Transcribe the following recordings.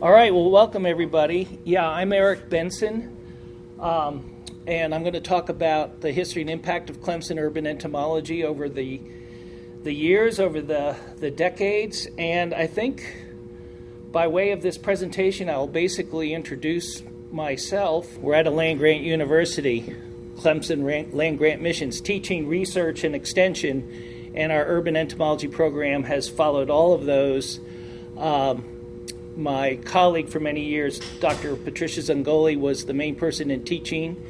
All right, well, welcome everybody. Yeah, I'm Eric Benson, and I'm going to talk about the history and impact of Clemson urban entomology over the years, over the decades, and I think by way of this presentation, I'll basically introduce myself. We're at a land-grant university, Clemson land-grant missions, teaching, research, and extension, and our urban entomology program has followed all of those. My colleague for many years, Dr. Patricia Zangoli, was the main person in teaching.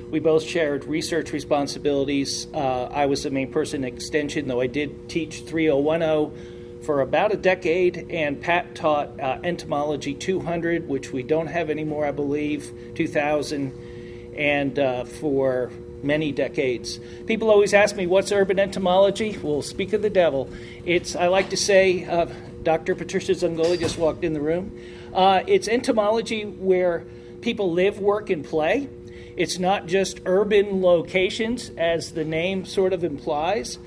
We both shared research responsibilities. I was the main person in extension, though I did teach 3010 for about a decade, and Pat taught Entomology 200, which we don't have anymore, I believe, 2000, and for many decades. People always ask me, what's urban entomology? Well, speak of the devil. I like to say, Dr. Patricia Zangoli just walked in the room. It's entomology where people live, work, and play. It's not just urban locations, as the name sort of implies.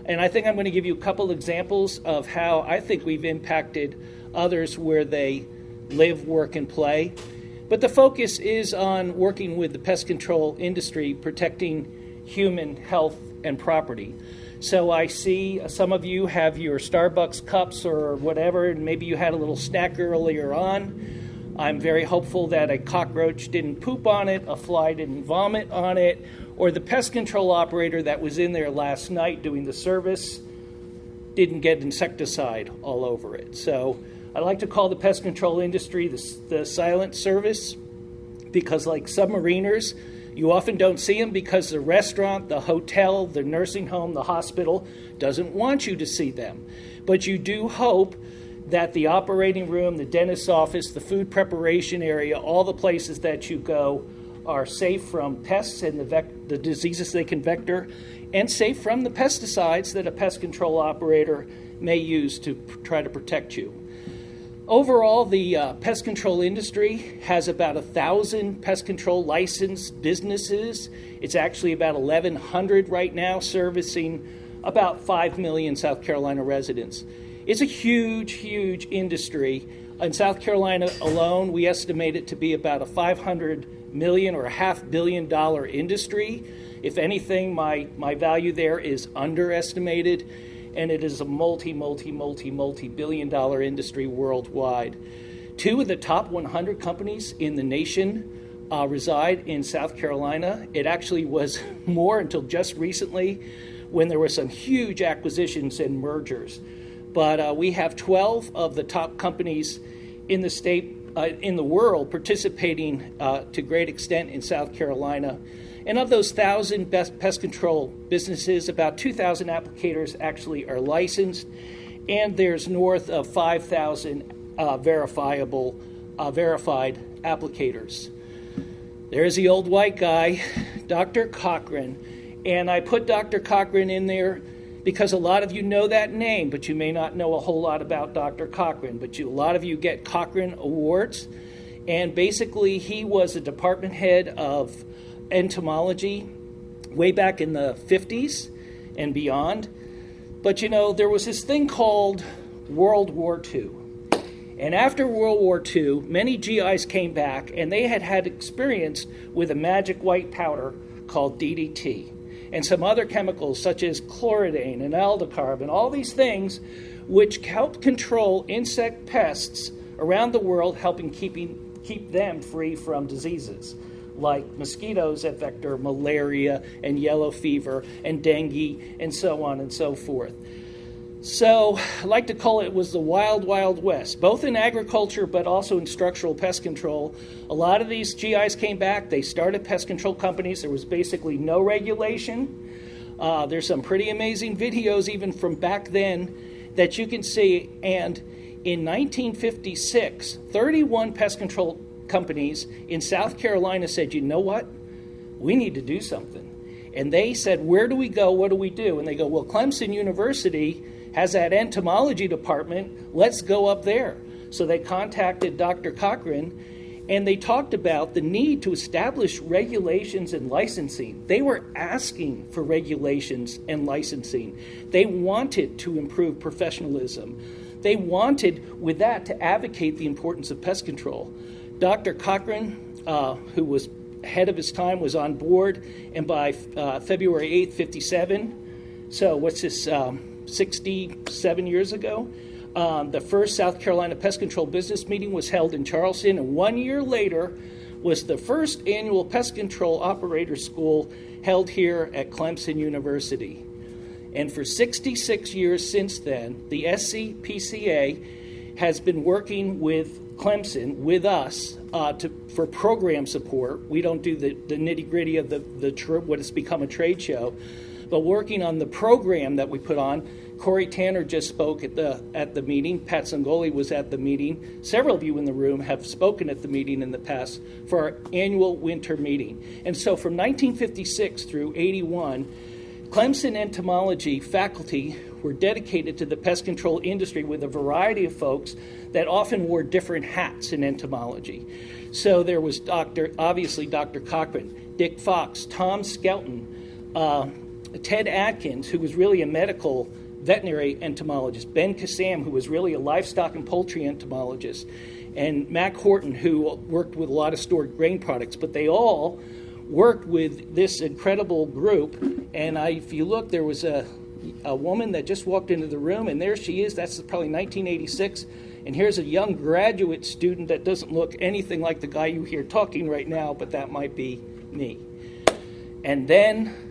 And I think I'm going to give you a couple examples of how I think we've impacted others where they live, work, and play. But the focus is on working with the pest control industry, protecting human health and property. So I see some of you have your Starbucks cups or whatever, and maybe you had a little snack earlier on. I'm very hopeful that a cockroach didn't poop on it, a fly didn't vomit on it, or the pest control operator that was in there last night doing the service didn't get insecticide all over it. So I like to call the pest control industry the silent service, because like submariners, you often don't see them because the restaurant, the hotel, the nursing home, the hospital doesn't want you to see them. But you do hope that the operating room, the dentist's office, the food preparation area, all the places that you go are safe from pests and the diseases they can vector, and safe from the pesticides that a pest control operator may use to try to protect you. Overall, the pest control industry has about 1,000 pest control licensed businesses. It's actually about 1,100 right now, servicing about 5 million South Carolina residents. It's a huge, huge industry. In South Carolina alone, we estimate it to be about a $500 million or $500 million industry. If anything, my value there is underestimated, and it is a multi-billion dollar industry worldwide. 2 of the top 100 companies in the nation reside in South Carolina. It actually was more until just recently, when there were some huge acquisitions and mergers. But we have 12 of the top companies in the state, in the world, participating to great extent in South Carolina. And of those 1,000 pest control businesses, about 2,000 applicators actually are licensed, and there's north of 5,000 verified applicators. There's the old white guy, Dr. Cochran. And I put Dr. Cochran in there because a lot of you know that name, but you may not know a whole lot about Dr. Cochran. But a lot of you get Cochran Awards. And basically, he was a department head of entomology way back in the 50s and beyond. But there was this thing called World War II. And after World War II, many GIs came back, and they had experience with a magic white powder called DDT and some other chemicals such as chloridane and aldecarb and all these things which help control insect pests around the world, helping keep them free from diseases like mosquitoes that vector malaria and yellow fever and dengue and so on and so forth. So I like to call it was the wild, wild west, both in agriculture but also in structural pest control. A lot of these GIs came back. They started pest control companies. There was basically no regulation. There's some pretty amazing videos even from back then that you can see. And in 1956, 31 pest control companies in South Carolina said, you know what? We need to do something. And they said, where do we go? What do we do? And they go, well, Clemson University has that entomology department. Let's go up there. So they contacted Dr. Cochran, and they talked about the need to establish regulations and licensing. They were asking for regulations and licensing. They wanted to improve professionalism. they wanted, with that, to advocate the importance of pest control. Dr. Cochran, who was ahead of his time, was on board, and by February 8th, 57, so what's this, 67 years ago, the first South Carolina Pest Control Business Meeting was held in Charleston, and 1 year later was the first annual Pest Control Operator School held here at Clemson University. And for 66 years since then, the SCPCA has been working with Clemson, with us, for program support. We don't do the nitty-gritty of what has become a trade show, but working on the program that we put on. Corey Tanner just spoke at the meeting. Pat Zangoli was at the meeting. Several of you in the room have spoken at the meeting in the past for our annual winter meeting. And so from 1956 through 81, Clemson entomology faculty were dedicated to the pest control industry with a variety of folks that often wore different hats in entomology. So there was obviously Dr. Cochran, Dick Fox, Tom Skelton, Ted Atkins, who was really a medical veterinary entomologist, Ben Kassam, who was really a livestock and poultry entomologist, and Mac Horton, who worked with a lot of stored grain products. But they all worked with this incredible group. And if you look, there was a woman that just walked into the room, and there she is. That's probably 1986. And here's a young graduate student that doesn't look anything like the guy you hear talking right now, but that might be me. And then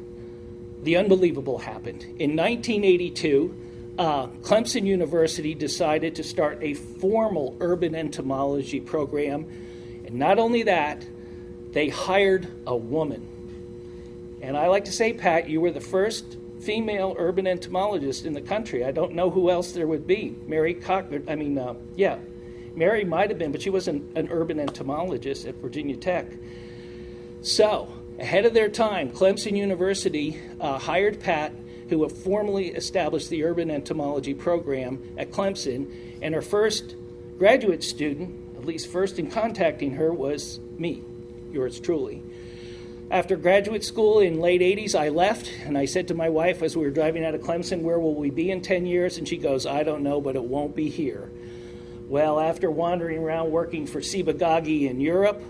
the unbelievable happened. In 1982, Clemson University decided to start a formal urban entomology program. And not only that, they hired a woman. And I like to say, Pat, you were the first female urban entomologist in the country. I don't know who else there would be. Mary might have been, but she wasn't an urban entomologist at Virginia Tech. So, ahead of their time, Clemson University hired Pat, who formally established the urban entomology program at Clemson, and her first graduate student, at least first in contacting her, was me, yours truly. After graduate school in late 80s, I left, and I said to my wife as we were driving out of Clemson, where will we be in 10 years? And she goes, I don't know, but it won't be here. Well, after wandering around working for Ciba-Geigy in Europe,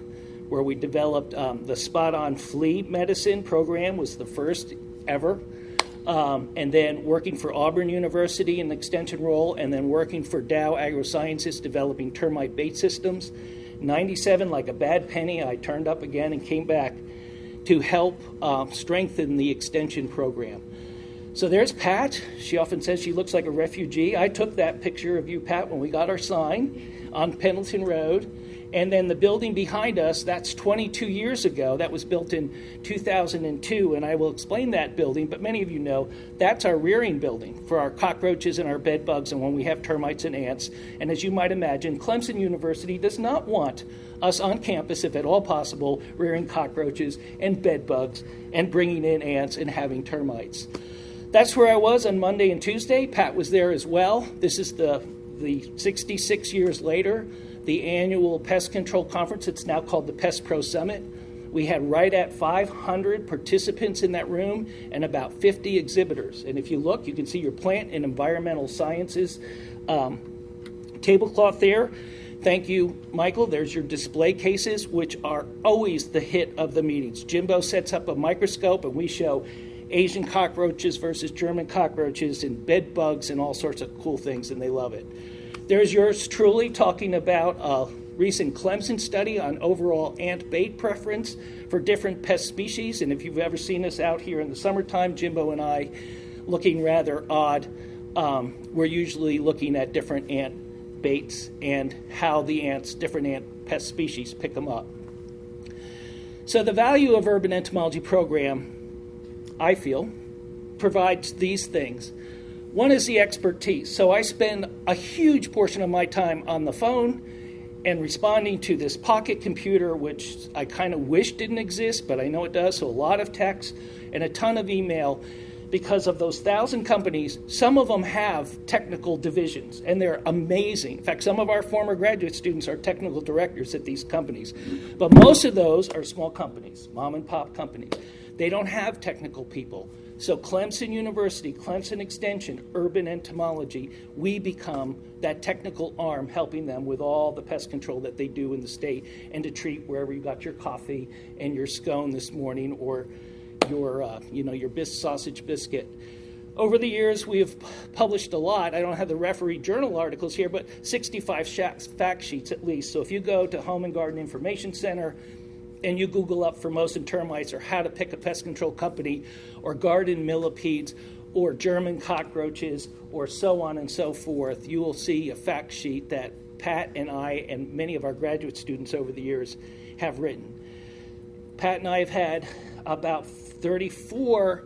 where we developed the spot-on flea medicine program, was the first ever, and then working for Auburn University in the extension role, and then working for Dow AgroSciences developing termite bait systems. 97, like a bad penny, I turned up again and came back to help strengthen the extension program. So there's Pat. She often says she looks like a refugee. I took that picture of you, Pat, when we got our sign on Pendleton Road. And then the building behind us, that's 22 years ago. That was built in 2002, and I will explain that building, but many of you know that's our rearing building for our cockroaches and our bed bugs and when we have termites and ants. And as you might imagine, Clemson University does not want us on campus, if at all possible, rearing cockroaches and bed bugs and bringing in ants and having termites. That's where I was on Monday and Tuesday. Pat was there as well. This is the 66 years later, the annual pest control conference. It's now called the Pest Pro Summit. We had right at 500 participants in that room and about 50 exhibitors. And if you look, you can see your plant and environmental sciences tablecloth there. Thank you, Michael. There's your display cases, which are always the hit of the meetings. Jimbo sets up a microscope, and we show Asian cockroaches versus German cockroaches and bed bugs and all sorts of cool things, and they love it. There's yours truly talking about a recent Clemson study on overall ant bait preference for different pest species. And if you've ever seen us out here in the summertime, Jimbo and I looking rather odd, we're usually looking at different ant baits and how the ants, different ant pest species, pick them up. So the value of Urban Entomology program, I feel, provides these things. One is the expertise. So I spend a huge portion of my time on the phone and responding to this pocket computer, which I kind of wish didn't exist, but I know it does. So a lot of text and a ton of email because of those 1,000 companies. Some of them have technical divisions, and they're amazing. In fact, some of our former graduate students are technical directors at these companies. But most of those are small companies, mom and pop companies. They don't have technical people. So Clemson University, Clemson Extension, Urban Entomology, we become that technical arm helping them with all the pest control that they do in the state and to treat wherever you got your coffee and your scone this morning or your sausage biscuit. Over the years, we have published a lot. I don't have the referee journal articles here, but 65 fact sheets at least. So if you go to Home and Garden Information Center and you Google up Formosan termites or how to pick a pest control company or garden millipedes or German cockroaches or so on and so forth, you will see a fact sheet that Pat and I and many of our graduate students over the years have written. Pat and I have had about 34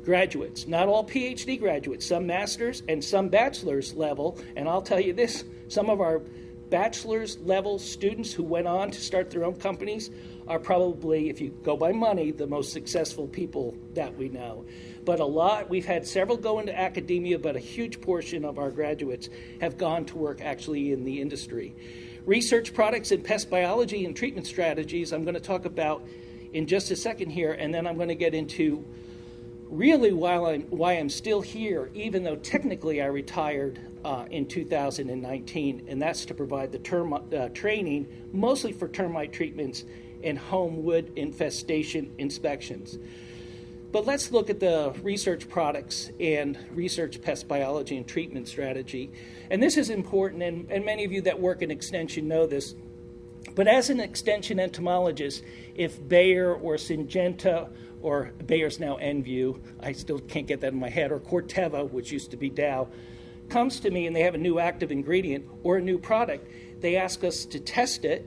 graduates, not all PhD graduates, some master's and some bachelor's level. And I'll tell you this, some of our bachelor's level students who went on to start their own companies are probably, if you go by money, the most successful people that we know. But we've had several go into academia, but a huge portion of our graduates have gone to work actually in the industry. Research products in pest biology and treatment strategies I'm going to talk about in just a second here, and then I'm going to get into really why I'm still here, even though technically I retired in 2019, and that's to provide the training, mostly for termite treatments and home wood infestation inspections. But let's look at the research products and research pest biology and treatment strategy. And this is important, and many of you that work in Extension know this. But as an Extension entomologist, if Bayer or Syngenta, or Bayer's now Enview, I still can't get that in my head, or Corteva, which used to be Dow, comes to me and they have a new active ingredient or a new product, they ask us to test it,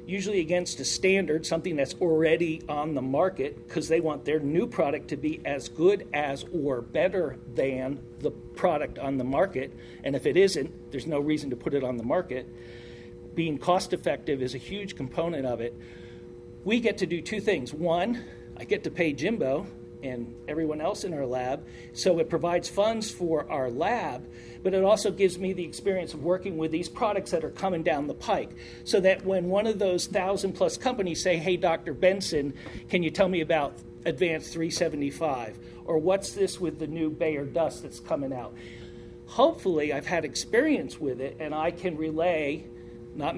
usually against a standard, something that's already on the market, because they want their new product to be as good as or better than the product on the market. And if it isn't, there's no reason to put it on the market. Being cost effective is a huge component of it. We get to do two things. One, I get to pay Jimbo and everyone else in our lab, so it provides funds for our lab, but it also gives me the experience of working with these products that are coming down the pike, so that when one of those 1,000-plus companies say, hey, Dr. Benson, can you tell me about Advanced 375? Or what's this with the new Bayer dust that's coming out? Hopefully, I've had experience with it, and I can relay, not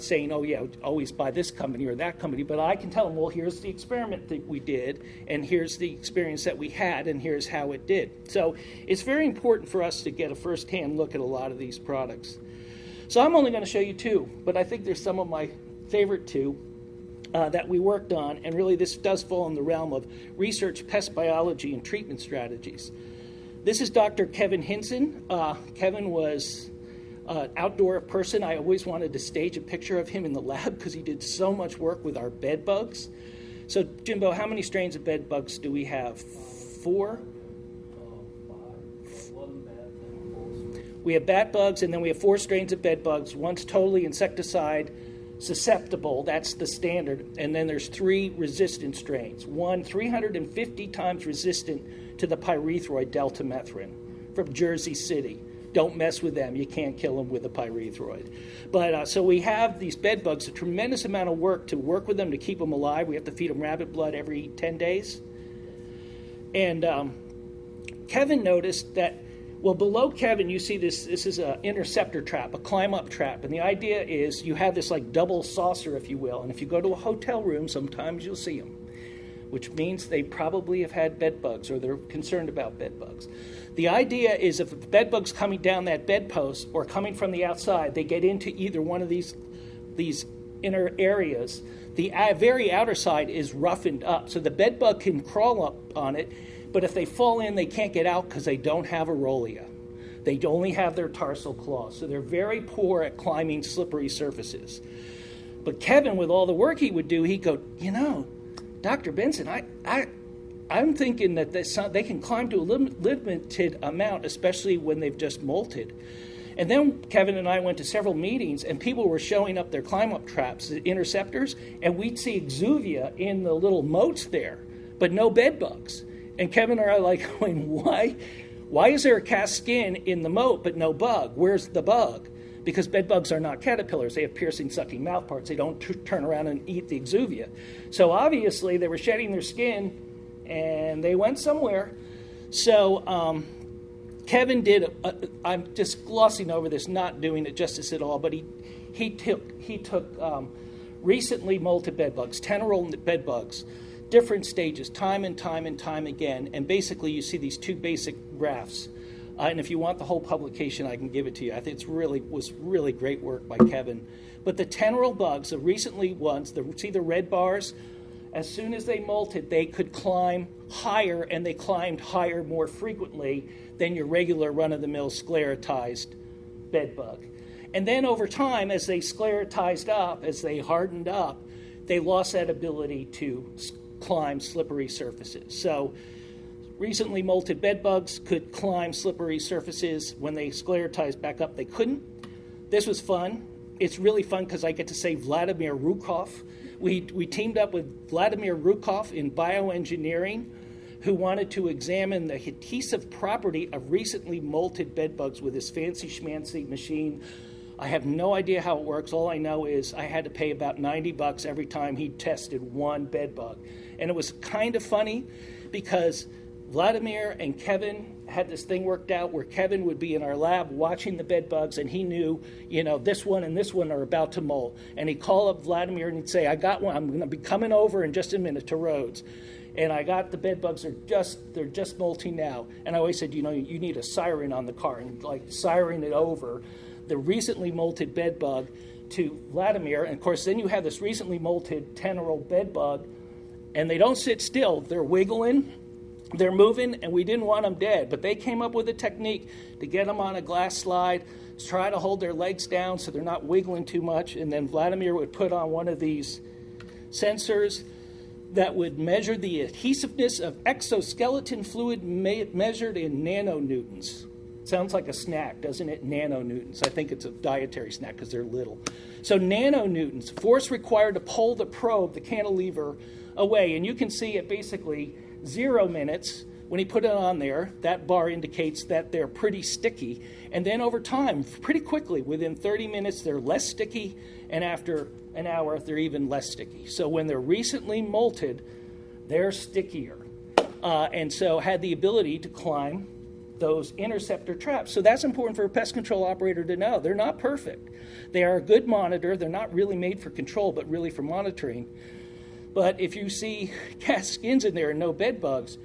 saying, oh, yeah, always buy this company or that company, but I can tell them, well, here's the experiment that we did, and here's the experience that we had, and here's how it did. So it's very important for us to get a first-hand look at a lot of these products. So I'm only going to show you two, but I think there's some of my favorite two that we worked on, and really this does fall in the realm of research, pest biology, and treatment strategies. This is Dr. Kevin Hinson. Kevin was outdoor person. I always wanted to stage a picture of him in the lab because he did so much work with our bed bugs. So, Jimbo, how many strains of bed bugs do we have? 4? 5. We have bat bugs, and then we have 4 strains of bed bugs. One's totally insecticide susceptible. That's the standard. And then there's 3 resistant strains. One 350 times resistant to the pyrethroid deltamethrin from Jersey City. Don't mess with them. You can't kill them with a pyrethroid. But so we have these bed bugs, a tremendous amount of work to work with them to keep them alive. We have to feed them rabbit blood every 10 days. And Kevin noticed that, well, below Kevin, you see this is an interceptor trap, a climb-up trap. And the idea is you have this like double saucer, if you will. And if you go to a hotel room, sometimes you'll see them, which means they probably have had bed bugs or they're concerned about bed bugs. The idea is if a bed bug's coming down that bedpost or coming from the outside, they get into either one of these inner areas. The very outer side is roughened up, so the bed bug can crawl up on it, but if they fall in, they can't get out because they don't have aurelia. They only have their tarsal claws, so they're very poor at climbing slippery surfaces. But Kevin, with all the work he would do, he'd go, Dr. Benson, I'm thinking that they can climb to a limited amount, especially when they've just molted. And then Kevin and I went to several meetings, and people were showing up their climb-up traps, the interceptors, and we'd see exuvia in the little moats there, but no bed bugs. And Kevin and I are like going, why is there a cast skin in the moat but no bug? Where's the bug? Because bed bugs are not caterpillars. They have piercing, sucking mouthparts. They don't turn around and eat the exuvia. So obviously they were shedding their skin and they went somewhere. So Kevin did. I'm just glossing over this, not doing it justice at all. But he took recently molted bed bugs, teneral bed bugs, different stages, time and time again, and basically you see these two basic graphs. And if you want the whole publication, I can give it to you. I think was really great work by Kevin. But the teneral bugs, the recently ones, see the red bars? As soon as they molted, they could climb higher, and they climbed higher more frequently than your regular run-of-the-mill sclerotized bed bug. And then over time, as they sclerotized up, as they hardened up, they lost that ability to climb slippery surfaces. So recently molted bed bugs could climb slippery surfaces. When they sclerotized back up, they couldn't. This was fun. It's really fun because I get to say Vladimir Rukov. We teamed up with Vladimir Rukov in bioengineering, who wanted to examine the adhesive property of recently molted bed bugs with this fancy schmancy machine. I have no idea how it works. All I know is I had to pay about $90 every time he tested one bed bug. And it was kind of funny because Vladimir and Kevin had this thing worked out where Kevin would be in our lab watching the bed bugs, and he knew, this one and this one are about to molt. And he'd call up Vladimir and he'd say, I got one. I'm going to be coming over in just a minute to Rhodes. And I got the bed bugs. They're just molting now. And I always said, you need a siren on the car, and like siren it over the recently molted bed bug to Vladimir. And of course, then you have this recently molted teneral bed bug, and they don't sit still. They're wiggling. They're moving, and we didn't want them dead, but they came up with a technique to get them on a glass slide, try to hold their legs down so they're not wiggling too much, and then Vladimir would put on one of these sensors that would measure the adhesiveness of exoskeleton fluid measured in nanonewtons. Sounds like a snack, doesn't it? Nanonewtons. I think it's a dietary snack because they're little. So nanonewtons, force required to pull the probe, the cantilever, away, and you can see it basically 0 minutes. When he put it on there, that bar indicates that they're pretty sticky. And then over time, pretty quickly, within 30 minutes, they're less sticky. And after an hour, they're even less sticky. So when they're recently molted, they're stickier. And so had the ability to climb those interceptor traps. So that's important for a pest control operator to know. They're not perfect. They are a good monitor. They're not really made for control, but really for monitoring. But if you see cast skins in there and no bed bugs,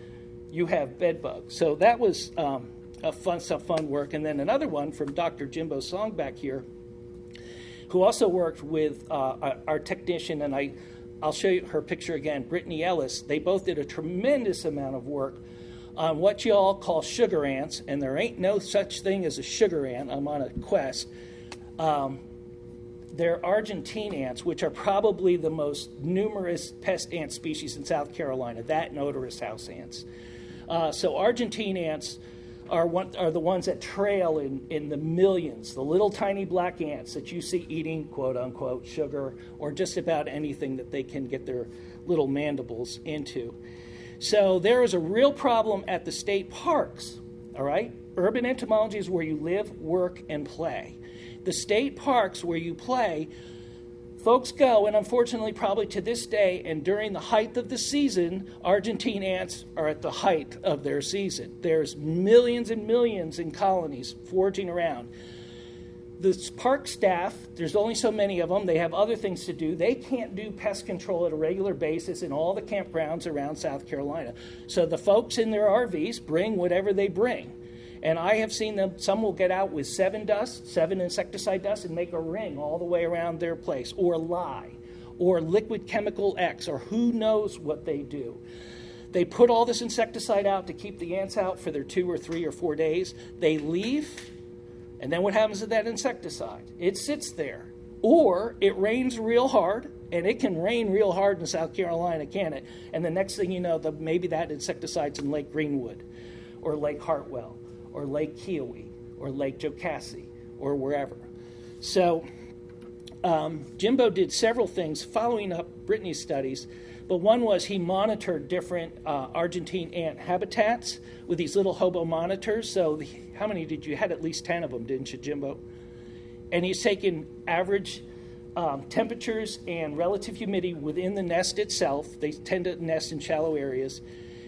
you have bed bugs. So that was some fun work. And then another one from Dr. Jimbo Song back here, who also worked with our technician, and I'll show you her picture again, Brittany Ellis. They both did a tremendous amount of work on what you all call sugar ants, and there ain't no such thing as a sugar ant. I'm on a quest. They're Argentine ants, which are probably the most numerous pest ant species in South Carolina, that and odorous house ants. So Argentine ants are the ones that trail in the millions, the little tiny black ants that you see eating, quote-unquote, sugar, or just about anything that they can get their little mandibles into. So there is a real problem at the state parks, all right? Urban entomology is where you live, work, and play. The state parks where you play, folks go, and unfortunately probably to this day, and during the height of the season, Argentine ants are at the height of their season. There's millions and millions in colonies foraging around. The park staff, there's only so many of them. They have other things to do. They can't do pest control at a regular basis in all the campgrounds around South Carolina. So the folks in their RVs bring whatever they bring. And I have seen them, some will get out with 7 insecticide dust, and make a ring all the way around their place, or lye, or liquid chemical X, or who knows what they do. They put all this insecticide out to keep the ants out for their 2 or 3 or 4 days. They leave, and then what happens to that insecticide? It sits there. Or it rains real hard, and it can rain real hard in South Carolina, can it? And the next thing you know, maybe that insecticide's in Lake Greenwood, or Lake Hartwell, or Lake Kiowee, or Lake Jocassee, or wherever. So Jimbo did several things following up Brittany's studies, but one was he monitored different Argentine ant habitats with these little hobo monitors. So how many did you? Had at least 10 of them, didn't you, Jimbo? And he's taken average temperatures and relative humidity within the nest itself. They tend to nest in shallow areas.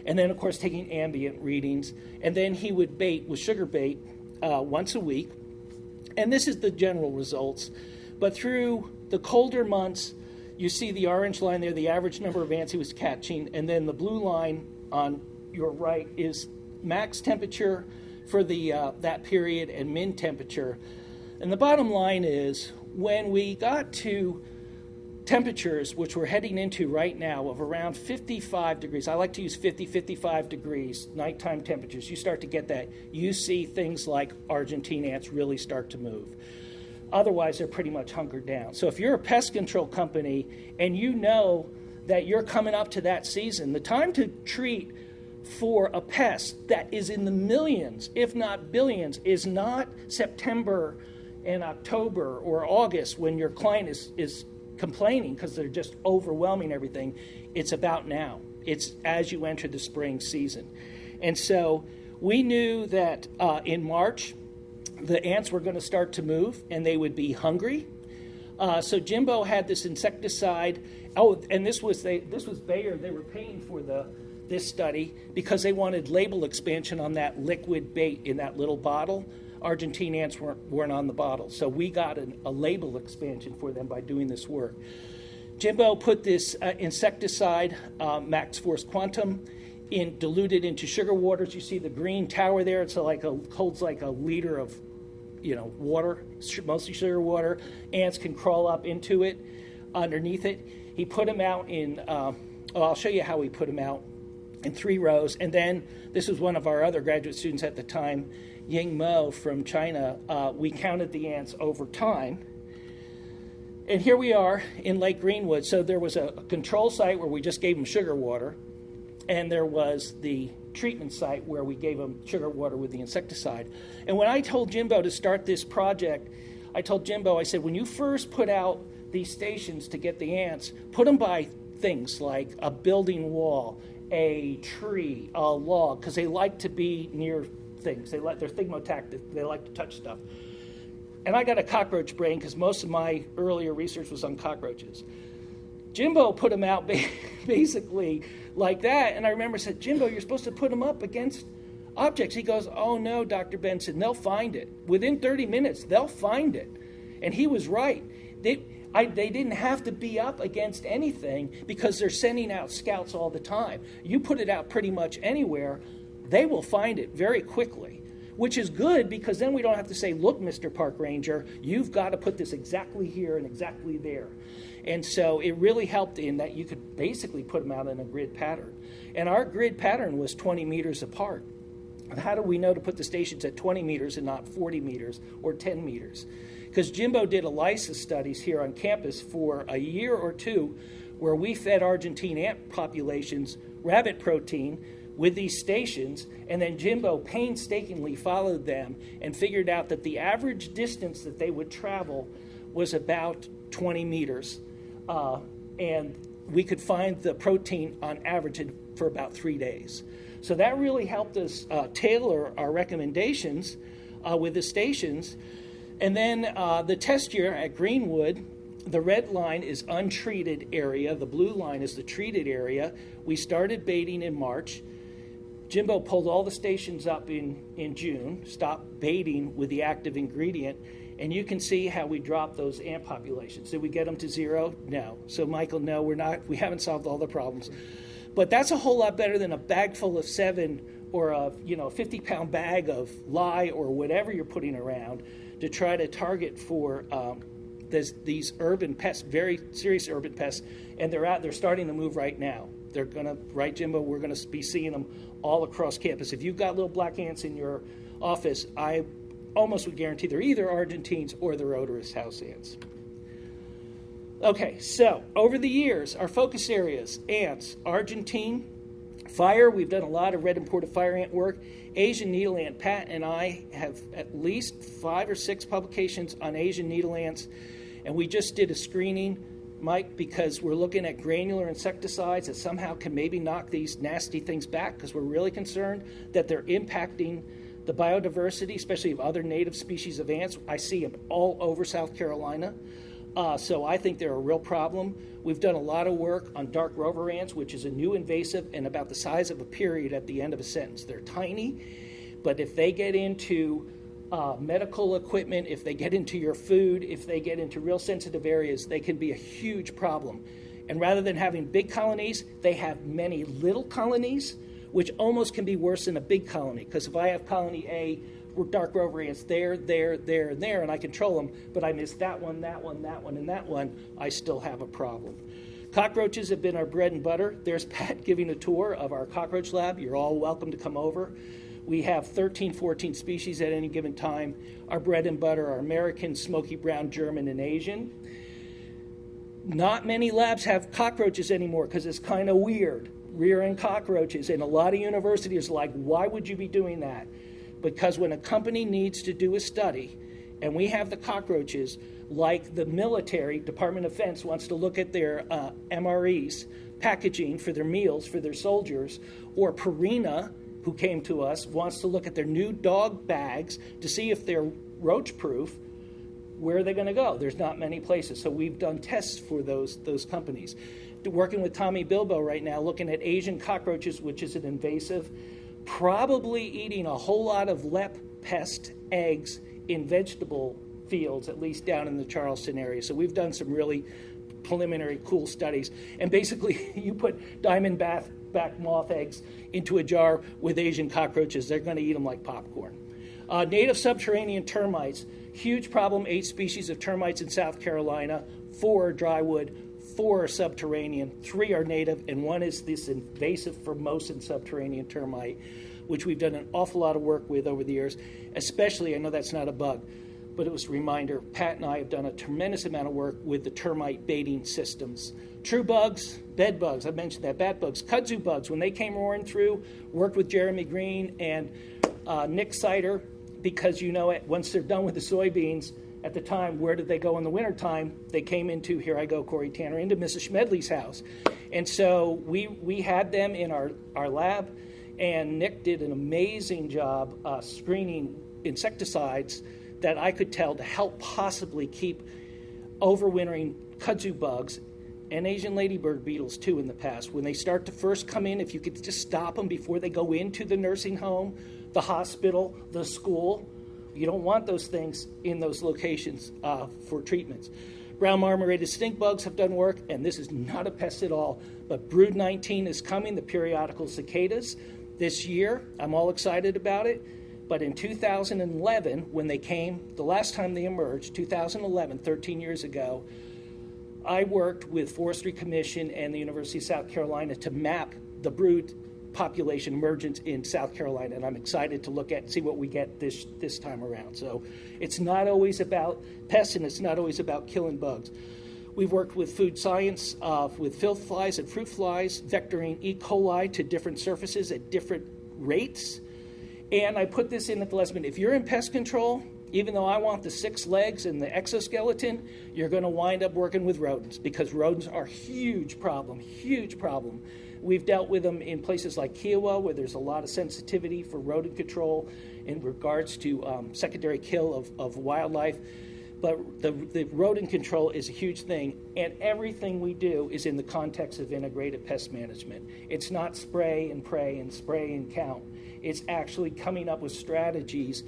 And then, of course, taking ambient readings. And then he would bait with sugar bait once a week. And this is the general results. But through the colder months, you see the orange line there, the average number of ants he was catching. And then the blue line on your right is max temperature for that period and min temperature. And the bottom line is, when we got to temperatures, which we're heading into right now, of around 55 degrees, I like to use 55 degrees, nighttime temperatures, you start to get that. You see things like Argentine ants really start to move. Otherwise, they're pretty much hunkered down. So if you're a pest control company and you know that you're coming up to that season, the time to treat for a pest that is in the millions, if not billions, is not September and October or August when your client is complaining because they're just overwhelming everything. It's about now. It's as you enter the spring season. And so we knew that in March, the ants were going to start to move and they would be hungry. So Jimbo had this insecticide. Oh, and this was Bayer. They were paying for this study because they wanted label expansion on that liquid bait in that little bottle. Argentine ants weren't on the bottle. So we got a label expansion for them by doing this work. Jimbo put this insecticide, Max Force Quantum, diluted into sugar waters. You see the green tower there. It's holds like a liter of water, mostly sugar water. Ants can crawl up into it, underneath it. He put them out in, I'll show you how he put them out, in 3 rows. And then this was one of our other graduate students at the time, Ying Mo from China. We counted the ants over time. And here we are in Lake Greenwood. So there was a control site where we just gave them sugar water. And there was the treatment site where we gave them sugar water with the insecticide. And when I told Jimbo to start this project, I told Jimbo, I said, when you first put out these stations to get the ants, put them by things like a building wall, a tree, a log, because they like to be near things. They're thigmotactic. They like to touch stuff. And I got a cockroach brain because most of my earlier research was on cockroaches. Jimbo put them out basically like that. And I remember I said, Jimbo, you're supposed to put them up against objects. He goes, oh, no, Dr. Benson, they'll find it. Within 30 minutes, they'll find it. And he was right. They didn't have to be up against anything because they're sending out scouts all the time. You put it out pretty much anywhere, they will find it very quickly, which is good because then we don't have to say, look, Mr. Park Ranger, you've got to put this exactly here and exactly there. And so it really helped in that you could basically put them out in a grid pattern. And our grid pattern was 20 meters apart. How do we know to put the stations at 20 meters and not 40 meters or 10 meters? Because Jimbo did ELISA studies here on campus for a year or two where we fed Argentine ant populations rabbit protein with these stations, and then Jimbo painstakingly followed them and figured out that the average distance that they would travel was about 20 meters. And we could find the protein on average for about 3 days. So that really helped us tailor our recommendations with the stations. And then the test year at Greenwood, the red line is untreated area. The blue line is the treated area. We started baiting in March. Jimbo pulled all the stations up in June, stopped baiting with the active ingredient, and you can see how we dropped those ant populations. Did we get them to 0? No. So, Michael, no, we haven't solved all the problems. But that's a whole lot better than a bag full of 7 or a 50-pound bag of lye or whatever you're putting around to try to target for these urban pests, very serious urban pests, and they're starting to move right now. They're going to, right, Jimbo, we're going to be seeing them all across campus. If you've got little black ants in your office, I almost would guarantee they're either Argentines or they're odorous house ants. Okay, so over the years, our focus areas, ants, Argentine, fire, we've done a lot of red imported fire ant work. Asian needle ant, Pat and I have at least 5 or 6 publications on Asian needle ants, and we just did a screening, Mike, because we're looking at granular insecticides that somehow can maybe knock these nasty things back because we're really concerned that they're impacting the biodiversity, especially of other native species of ants. I see them all over South Carolina. So I think they're a real problem. We've done a lot of work on dark rover ants, which is a new invasive and about the size of a period at the end of a sentence. They're tiny, but if they get into medical equipment, if they get into your food, if they get into real sensitive areas, they can be a huge problem. And rather than having big colonies, they have many little colonies, which almost can be worse than a big colony. Because if I have colony A, dark rover ants there, and there, and I control them, but I miss that one, and that one, I still have a problem. Cockroaches have been our bread and butter. There's Pat giving a tour of our cockroach lab. You're all welcome to come over. We have 13, 14 species at any given time. Our bread and butter are American, smoky brown, German, and Asian. Not many labs have cockroaches anymore because it's kind of weird, rearing cockroaches. And a lot of universities are like, why would you be doing that? Because when a company needs to do a study, and we have the cockroaches, like the military, Department of Defense, wants to look at their MREs, packaging for their meals for their soldiers, or Purina, who came to us, wants to look at their new dog bags to see if they're roach-proof, where are they going to go? There's not many places. So we've done tests for those companies. Working with Tommy Bilbo right now, looking at Asian cockroaches, which is an invasive, probably eating a whole lot of lep pest eggs in vegetable fields, at least down in the Charleston area. So we've done some really preliminary cool studies. And basically, you put diamondback moth eggs into a jar with Asian cockroaches, they're going to eat them like popcorn. Native subterranean termites, huge problem, 8 species of termites in South Carolina, 4 are drywood, 4 are subterranean, 3 are native, and 1 is this invasive Formosan subterranean termite, which we've done an awful lot of work with over the years, especially, I know that's not a bug, but it was a reminder, Pat and I have done a tremendous amount of work with the termite baiting systems. True bugs, bed bugs, I mentioned that, bat bugs, kudzu bugs, when they came roaring through, worked with Jeremy Green and Nick Sider, because you know, once they're done with the soybeans, at the time, where did they go in the wintertime? They came into, here I go, Corey Tanner, into Mrs. Schmedley's house. And so we had them in our lab, and Nick did an amazing job screening insecticides that I could tell to help possibly keep overwintering kudzu bugs and Asian ladybird beetles too in the past. When they start to first come in, if you could just stop them before they go into the nursing home, the hospital, the school, you don't want those things in those locations for treatments. Brown marmorated stink bugs have done work, and this is not a pest at all, but Brood 19 is coming, the periodical cicadas, this year. I'm all excited about it. But in 2011, when they came, the last time they emerged, 2011, 13 years ago, I worked with Forestry Commission and the University of South Carolina to map the brood population emergence in South Carolina, and I'm excited to look at see what we get this time around. So it's not always about pests, and it's not always about killing bugs. We've worked with food science, with filth flies and fruit flies, vectoring E. coli to different surfaces at different rates. And I put this in at the lesson. If you're in pest control, even though I want the 6 legs and the exoskeleton, you're going to wind up working with rodents, because rodents are a huge problem, huge problem. We've dealt with them in places like Kiowa, where there's a lot of sensitivity for rodent control in regards to secondary kill of wildlife. But the rodent control is a huge thing, and everything we do is in the context of integrated pest management. It's not spray and pray and spray and count. It's actually coming up with strategies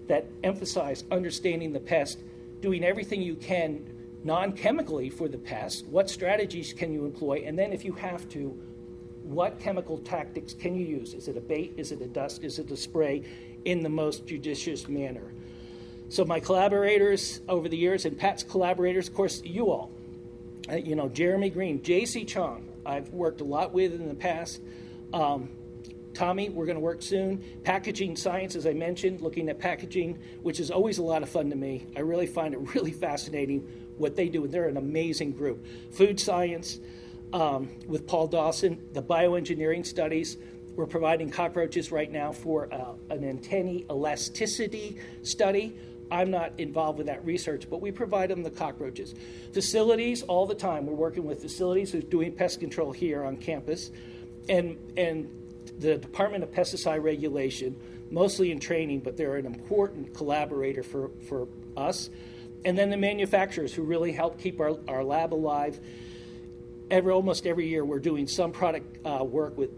that emphasize understanding the pest, doing everything you can non-chemically for the pest. What strategies can you employ? And then if you have to, what chemical tactics can you use? Is it a bait? Is it a dust? Is it a spray? In the most judicious manner. So my collaborators over the years, and Pat's collaborators, of course, you all, Jeremy Green, J.C. Chong, I've worked a lot with in the past. Tommy, we're going to work soon. Packaging science, as I mentioned, looking at packaging, which is always a lot of fun to me. I really find it really fascinating what they do, and they're an amazing group. Food science with Paul Dawson, the bioengineering studies. We're providing cockroaches right now for an antennae elasticity study. I'm not involved with that research, but we provide them the cockroaches. Facilities, all the time. We're working with facilities who's doing pest control here on campus. And the Department of Pesticide Regulation, mostly in training, but they're an important collaborator for us. And then the manufacturers who really help keep our lab alive. Almost every year we're doing some product work with,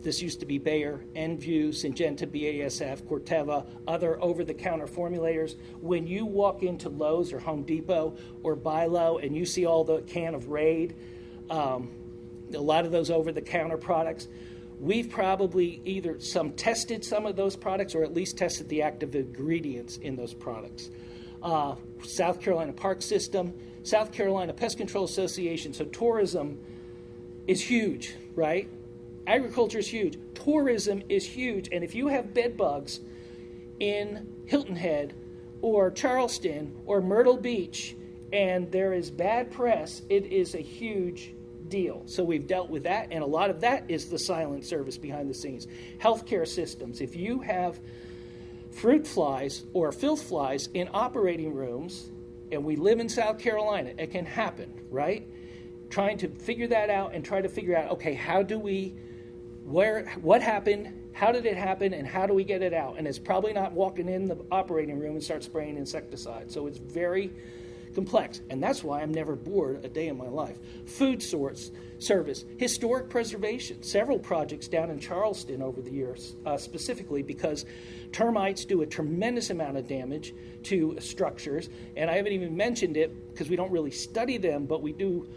this used to be Bayer, Enview, Syngenta, BASF, Corteva, other over-the-counter formulators. When you walk into Lowe's or Home Depot or Bi-Lo and you see all the can of Raid, a lot of those over-the-counter products, we've probably either tested some of those products or at least tested the active ingredients in those products. South Carolina Park System, South Carolina Pest Control Association. So tourism is huge, right? Agriculture is huge. Tourism is huge. And if you have bed bugs in Hilton Head or Charleston or Myrtle Beach and there is bad press, it is a huge deal. So we've dealt with that, and a lot of that is the silent service behind the scenes. Healthcare systems. If you have fruit flies or filth flies in operating rooms, and we live in South Carolina, it can happen, right? Trying to figure that out and try to figure out, okay, what happened, how did it happen, and how do we get it out? And it's probably not walking in the operating room and start spraying insecticide. So it's very complex, and that's why I'm never bored a day in my life. Food service, historic preservation, several projects down in Charleston over the years, specifically because termites do a tremendous amount of damage to structures, and I haven't even mentioned it because we don't really study them, but we do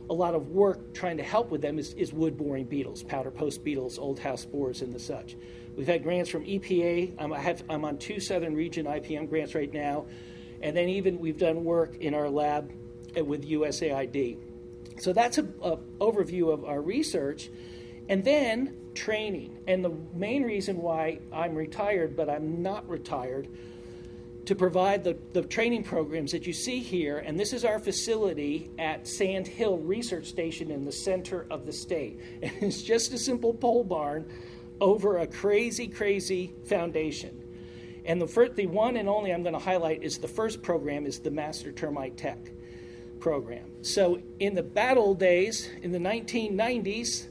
a lot of work trying to help with them is wood-boring beetles, powder post beetles, old house spores, and the such. We've had grants from EPA. I'm on 2 Southern Region IPM grants right now, and then even we've done work in our lab with USAID. So that's an overview of our research. And then training. And the main reason why I'm retired, but I'm not retired, to provide the training programs that you see here. And this is our facility at Sand Hill Research Station in the center of the state. And it's just a simple pole barn over a crazy, crazy foundation. And the one and only I'm going to highlight is the first program is the Master Termite Tech program. So in the bad old days, in the 1990s,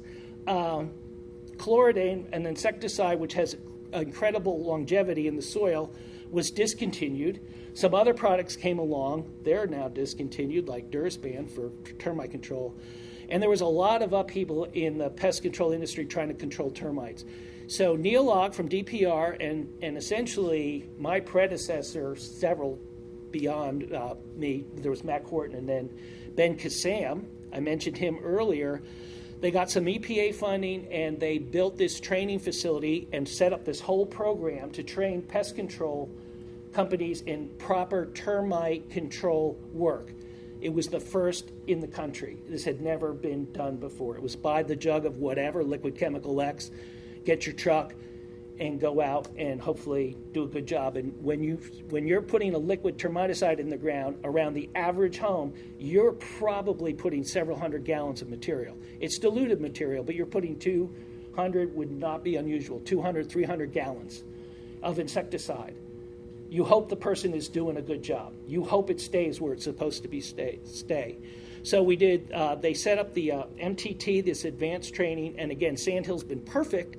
chloridane, an insecticide which has incredible longevity in the soil, was discontinued. Some other products came along. They're now discontinued, like Durspan for termite control. And there was a lot of upheaval in the pest control industry trying to control termites. So Neil Locke from DPR and essentially my predecessor, several beyond me, there was Matt Horton and then Ben Kassam, I mentioned him earlier. They got some EPA funding and they built this training facility and set up this whole program to train pest control companies in proper termite control work. It was the first in the country. This had never been done before. It was buy the jug of whatever, liquid chemical X, get your truck, and go out and hopefully do a good job. And when you're putting a liquid termiticide in the ground around the average home, you're probably putting several hundred gallons of material. It's diluted material, but you're putting 200 would not be unusual, 200, 300 gallons of insecticide. You hope the person is doing a good job. You hope it stays where it's supposed to be stay. So we did, they set up the MTT, this advanced training, and again, Sand Hill's been perfect.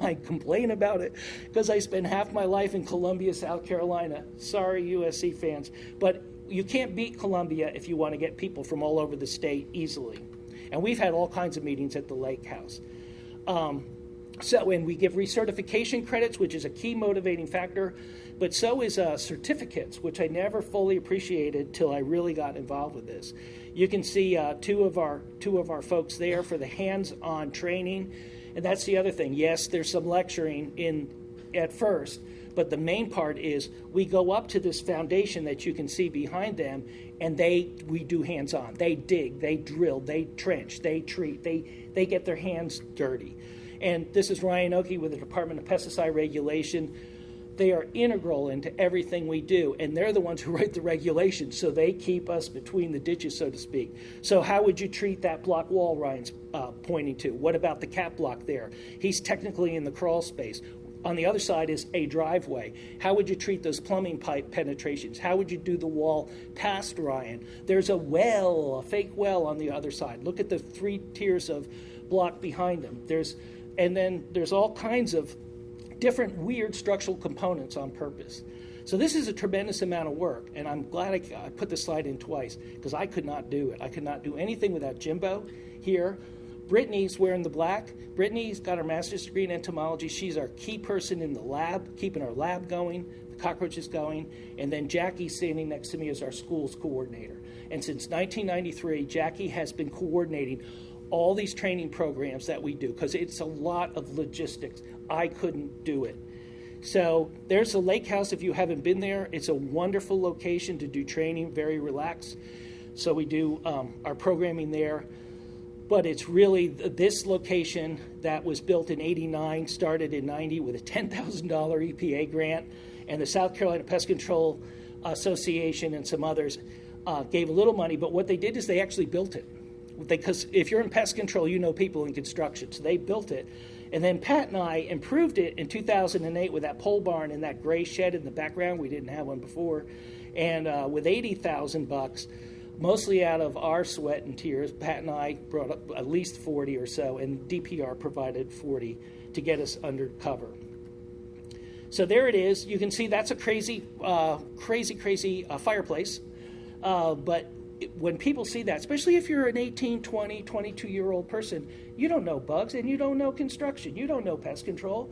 I complain about it because I spent half my life in Columbia, South Carolina. Sorry, USC fans. But you can't beat Columbia if you want to get people from all over the state easily. And we've had all kinds of meetings at the Lake House. And we give recertification credits, which is a key motivating factor, but so is certificates, which I never fully appreciated till I really got involved with this. You can see two of our folks there for the hands-on training, and that's the other thing. Yes, there's some lecturing at first, but the main part is we go up to this foundation that you can see behind them, and we do hands-on. They dig, they drill, they trench, they treat, they get their hands dirty. And this is Ryan Oakey with the Department of Pesticide Regulation. They are integral into everything we do, and they're the ones who write the regulations, so they keep us between the ditches, so to speak. So how would you treat that block wall Ryan's pointing to? What about the cap block there? He's technically in the crawl space. On the other side is a driveway. How would you treat those plumbing pipe penetrations? How would you do the wall past Ryan? There's a well, a fake well on the other side. Look at the 3 tiers of block behind them. And then there's all kinds of different weird structural components on purpose. So this is a tremendous amount of work, and I'm glad I put the slide in twice because I could not do it. I could not do anything without Jimbo here. Brittany's wearing the black. Brittany's got her master's degree in entomology. She's our key person in the lab, keeping our lab going, the cockroaches going. And then Jackie standing next to me as our schools coordinator. And since 1993, Jackie has been coordinating all these training programs that we do because it's a lot of logistics. I couldn't do it. So there's the lake house if you haven't been there. It's a wonderful location to do training, very relaxed. So we do our programming there. But it's really this location that was built in 89, started in 90 with a $10,000 EPA grant, and the South Carolina Pest Control Association and some others gave a little money, but what they did is they actually built it. Because if you're in pest control, you know people in construction, so they built it. And then Pat and I improved it in 2008 with that pole barn and that gray shed in the background. We didn't have one before. And with $80,000, mostly out of our sweat and tears, Pat and I brought up at least 40 or so, and DPR provided 40 to get us under cover. So there it is. You can see that's a crazy fireplace. But when people see that, especially if you're an 18, 20, 22-year-old person, you don't know bugs and you don't know construction. You don't know pest control.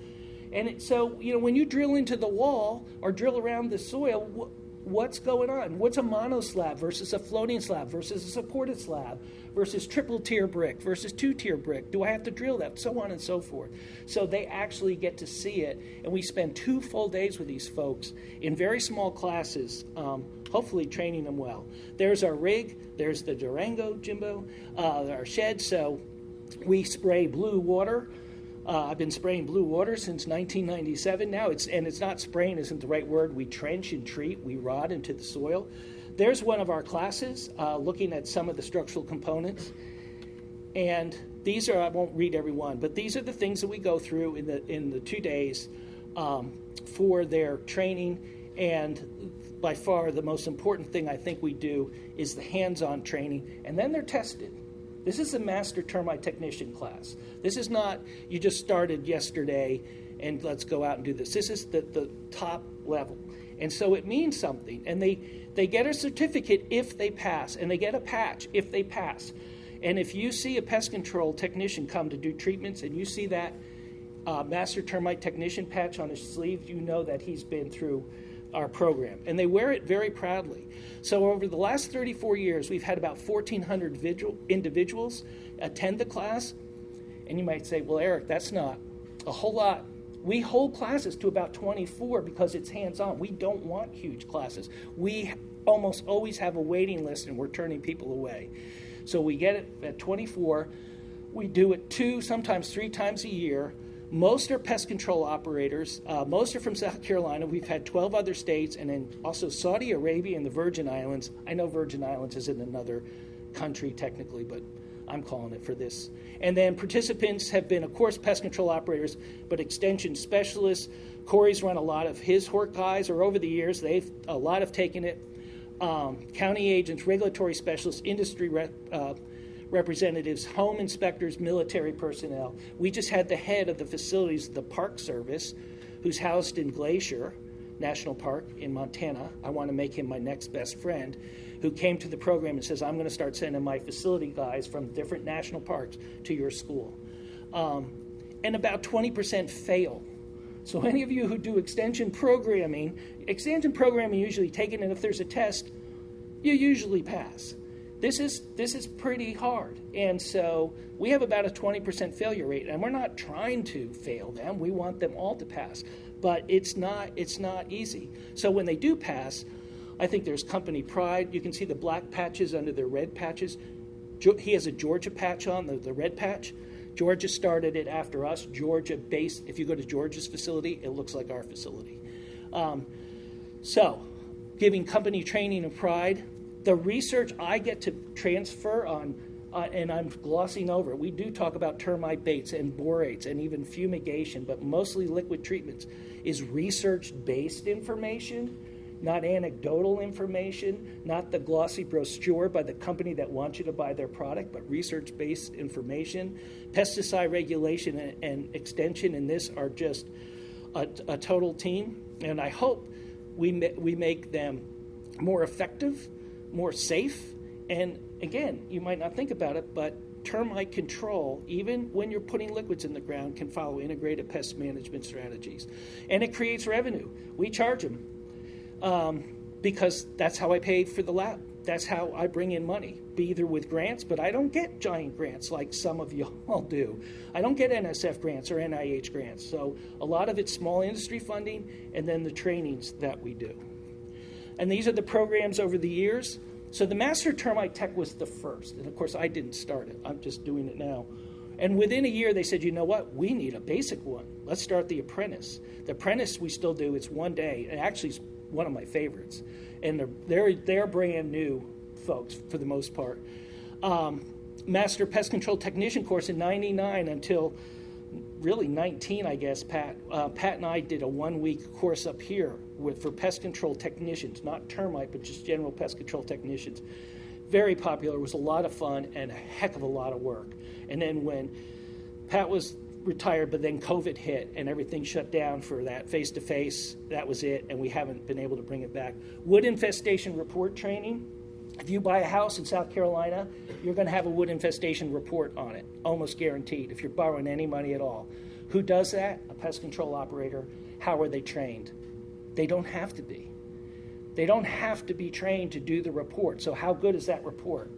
And so, when you drill into the wall or drill around the soil, what's going on? What's a mono slab versus a floating slab versus a supported slab versus triple tier brick versus two-tier brick? Do I have to drill that? So on and so forth. So they actually get to see it, and we spend 2 full days with these folks in very small classes, hopefully training them well. There's our rig. There's the Durango, Jimbo, our shed. So we spray blue water. I've been spraying blue water since 1997 now. It's not spraying isn't the right word. We trench and treat. We rod into the soil. There's one of our classes looking at some of the structural components. And these are, I won't read every one, but these are the things that we go through in the 2 days for their training. And by far the most important thing I think we do is the hands-on training. And then they're tested. This is the Master Termite Technician class. This is not, you just started yesterday and let's go out and do this. This is the top level. And so it means something. And they get a certificate if they pass, and they get a patch if they pass. And if you see a pest control technician come to do treatments and you see that Master Termite Technician patch on his sleeve, you know that he's been through our program. And they wear it very proudly. So over the last 34 years, we've had about 1,400 individuals attend the class. And you might say, well, Eric, that's not a whole lot. We hold classes to about 24 because it's hands-on. We don't want huge classes. We almost always have a waiting list, and we're turning people away. So we get it at 24. We do it 2, sometimes 3 times a year. Most are pest control operators. Most are from South Carolina. We've had 12 other states, and then also Saudi Arabia and the Virgin Islands. I know Virgin Islands is in another country technically, but I'm calling it for this. And then participants have been, of course, pest control operators, but extension specialists. Corey's run a lot of his HORT guys, or over the years, a lot have taken it. County agents, regulatory specialists, industry representatives, home inspectors, military personnel. We just had the head of the facilities, the Park Service, who's housed in Glacier National Park in Montana. I want to make him my next best friend, who came to the program and says, I'm going to start sending my facility guys from different national parks to your school. And about 20% fail. So any of you who do extension programming usually take it, and if there's a test, you usually pass. This is pretty hard. And so we have about a 20% failure rate, and we're not trying to fail them. We want them all to pass. But it's not easy. So when they do pass, I think there's company pride. You can see the black patches under the red patches. He has a Georgia patch on, the red patch. Georgia started it after us. Georgia based, if you go to Georgia's facility, it looks like our facility. So giving company training and pride. The research I get to transfer on, and I'm glossing over it, we do talk about termite baits and borates and even fumigation, but mostly liquid treatments, is research-based information, not anecdotal information, not the glossy brochure by the company that wants you to buy their product, but research-based information. Pesticide regulation and extension in this are just a total team, and I hope We make them more effective, more safe, and again, you might not think about it, but termite control, even when you're putting liquids in the ground, can follow integrated pest management strategies. And it creates revenue. We charge them because that's how I pay for the lab. That's how I bring in money, be either with grants, but I don't get giant grants like some of you all do. I don't get NSF grants or NIH grants. So a lot of it's small industry funding and then the trainings that we do. And these are the programs over the years. So the Master Termite Tech was the first. And of course, I didn't start it. I'm just doing it now. And within a year, they said, you know what? We need a basic one. Let's start the apprentice. The apprentice we still do. It's one day. And actually, it's one of my favorites. And they're brand new folks for the most part. Master Pest Control Technician course in 99 until really 19, I guess, Pat. Pat and I did a 1-week course up here for pest control technicians, not termite, but just general pest control technicians. Very popular. It was a lot of fun and a heck of a lot of work. And then when Pat was retired, but then COVID hit and everything shut down for that face-to-face, that was it, and we haven't been able to bring it back. Wood infestation report training. If you buy a house in South Carolina, you're going to have a wood infestation report on it, almost guaranteed, if you're borrowing any money at all. Who does that? A pest control operator. How are they trained? They don't have to be. They don't have to be trained to do the report. So how good is that report?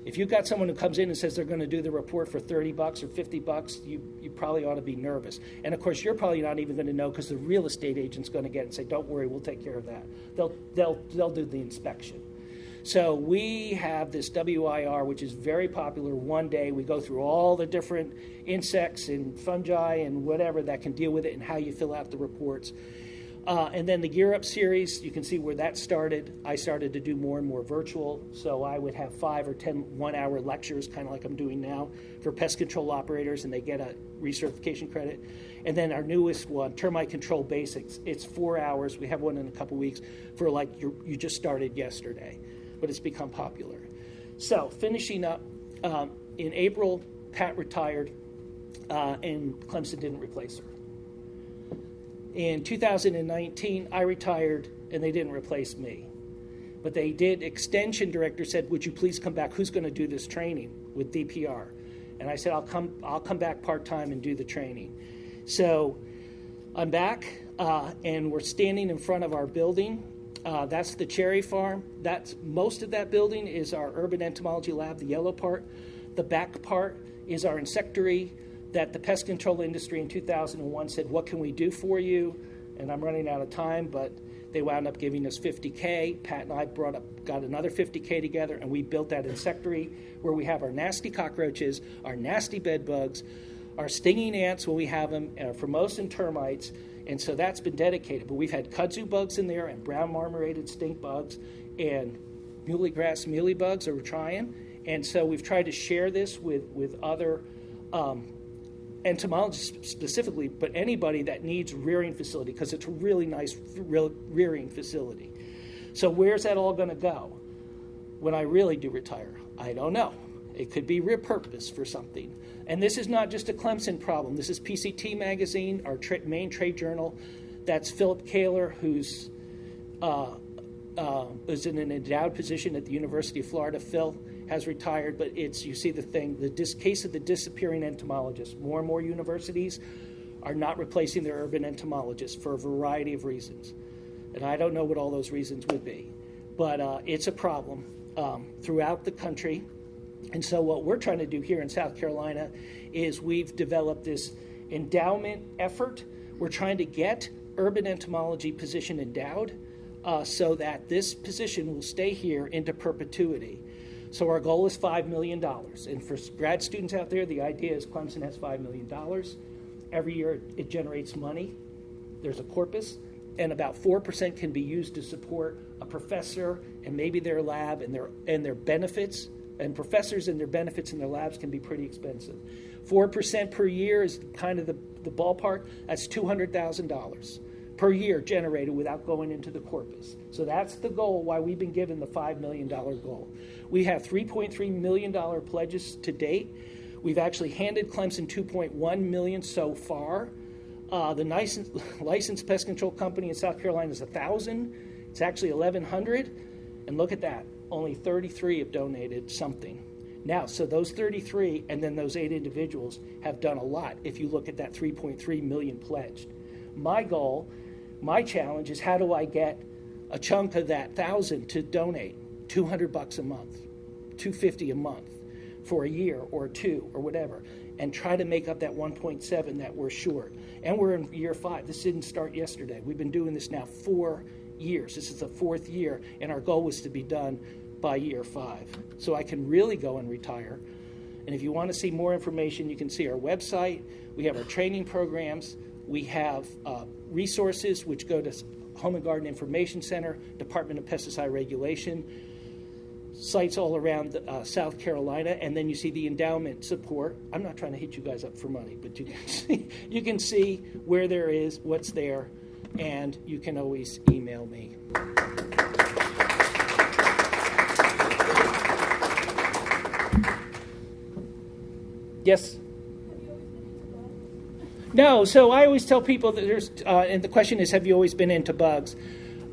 If you've got someone who comes in and says they're going to do the report for $30 or $50, you probably ought to be nervous. And of course, you're probably not even going to know because the real estate agent's going to get it and say, "Don't worry, we'll take care of that." They'll do the inspection. So we have this WIR, which is very popular. One day we go through all the different insects and fungi and whatever that can deal with it and how you fill out the reports. And then the Gear Up series, you can see where that started. I started to do more and more virtual, so I would have 5 or 10 one-hour lectures, kind of like I'm doing now, for pest control operators, and they get a recertification credit. And then our newest one, Termite Control Basics, it's 4 hours. We have one in a couple weeks for like you just started yesterday, but it's become popular. So finishing up, in April, Pat retired, and Clemson didn't replace her. In 2019, I retired, and they didn't replace me. But they did. Extension director said, "Would you please come back? Who's going to do this training with DPR?" And I said, I'll come back part-time and do the training. So I'm back, and we're standing in front of our building. That's the cherry farm. Most of that building is our urban entomology lab, the yellow part. The back part is our insectary that the pest control industry in 2001 said, "What can we do for you?" And I'm running out of time, but they wound up giving us $50K. Pat and I got another $50K together, and we built that insectary where we have our nasty cockroaches, our nasty bed bugs, our stinging ants when we have them, and our Formosan termites. And so that's been dedicated. But we've had kudzu bugs in there and brown marmorated stink bugs and muleygrass mealybugs that we're trying. And so we've tried to share this with other entomologists specifically, but anybody that needs rearing facility, because it's a really nice rearing facility. So where's that all going to go when I really do retire? I don't know. It could be repurposed for something. And this is not just a Clemson problem. This is PCT Magazine, our main trade journal. That's Philip Kaler, who's is in an endowed position at the University of Florida. Phil has retired, but you see the thing, the case of the disappearing entomologist. More and more universities are not replacing their urban entomologists for a variety of reasons. And I don't know what all those reasons would be. But it's a problem throughout the country. And so what we're trying to do here in South Carolina is we've developed this endowment effort. We're trying to get urban entomology position endowed so that this position will stay here into perpetuity. So our goal is $5 million. And for grad students out there, the idea is Clemson has $5 million. Every year it generates money. There's a corpus, and about 4% can be used to support a professor and maybe their lab and their benefits. And professors and their benefits in their labs can be pretty expensive. 4% per year is kind of the ballpark. That's $200,000 per year generated without going into the corpus. So that's the goal, why we've been given the $5 million goal. We have $3.3 million pledges to date. We've actually handed Clemson $2.1 million so far. The licensed pest control company in South Carolina is 1,000. It's actually 1,100. And look at that. Only 33 have donated something. Now, so those 33 and then those 8 individuals have done a lot if you look at that 3.3 million pledged. My goal, my challenge is how do I get a chunk of that 1,000 to donate $200 a month, $250 a month for a year or 2 or whatever, and try to make up that 1.7 that we're short. And we're in year 5. This didn't start yesterday. We've been doing this now 4 years. This is the 4th year, and our goal was to be done by year 5. So I can really go and retire. And if you want to see more information, you can see our website. We have our training programs. We have resources which go to Home and Garden Information Center, Department of Pesticide Regulation, sites all around South Carolina, and then you see the endowment support. I'm not trying to hit you guys up for money, but you can see where there is, what's there, and you can always email me. Yes? No, so I always tell people that there's, and the question is, have you always been into bugs?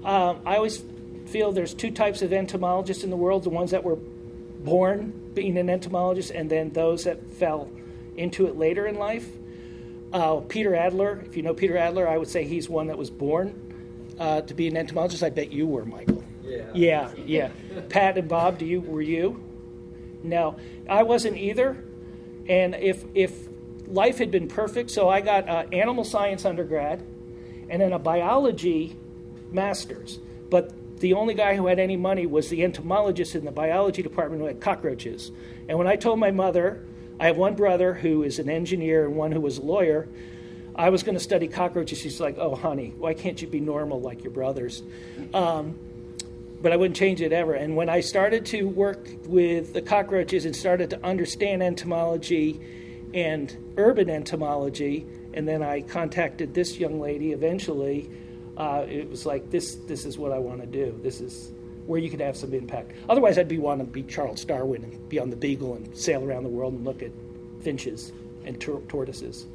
I always feel there's 2 types of entomologists in the world, the ones that were born being an entomologist and then those that fell into it later in life. Peter Adler, if you know Peter Adler, I would say he's one that was born to be an entomologist. I bet you were, Michael. Yeah. Pat and Bob, were you? No, I wasn't either. And if life had been perfect, so I got animal science undergrad and then a biology master's. But the only guy who had any money was the entomologist in the biology department who had cockroaches. And when I told my mother, I have one brother who is an engineer and one who was a lawyer, I was going to study cockroaches. She's like, oh, honey, why can't you be normal like your brothers? But I wouldn't change it ever. And when I started to work with the cockroaches and started to understand entomology and urban entomology, and then I contacted this young lady eventually, it was like, this is what I want to do. This is where you could have some impact. Otherwise, I'd want to be Charles Darwin and be on the Beagle and sail around the world and look at finches and tortoises.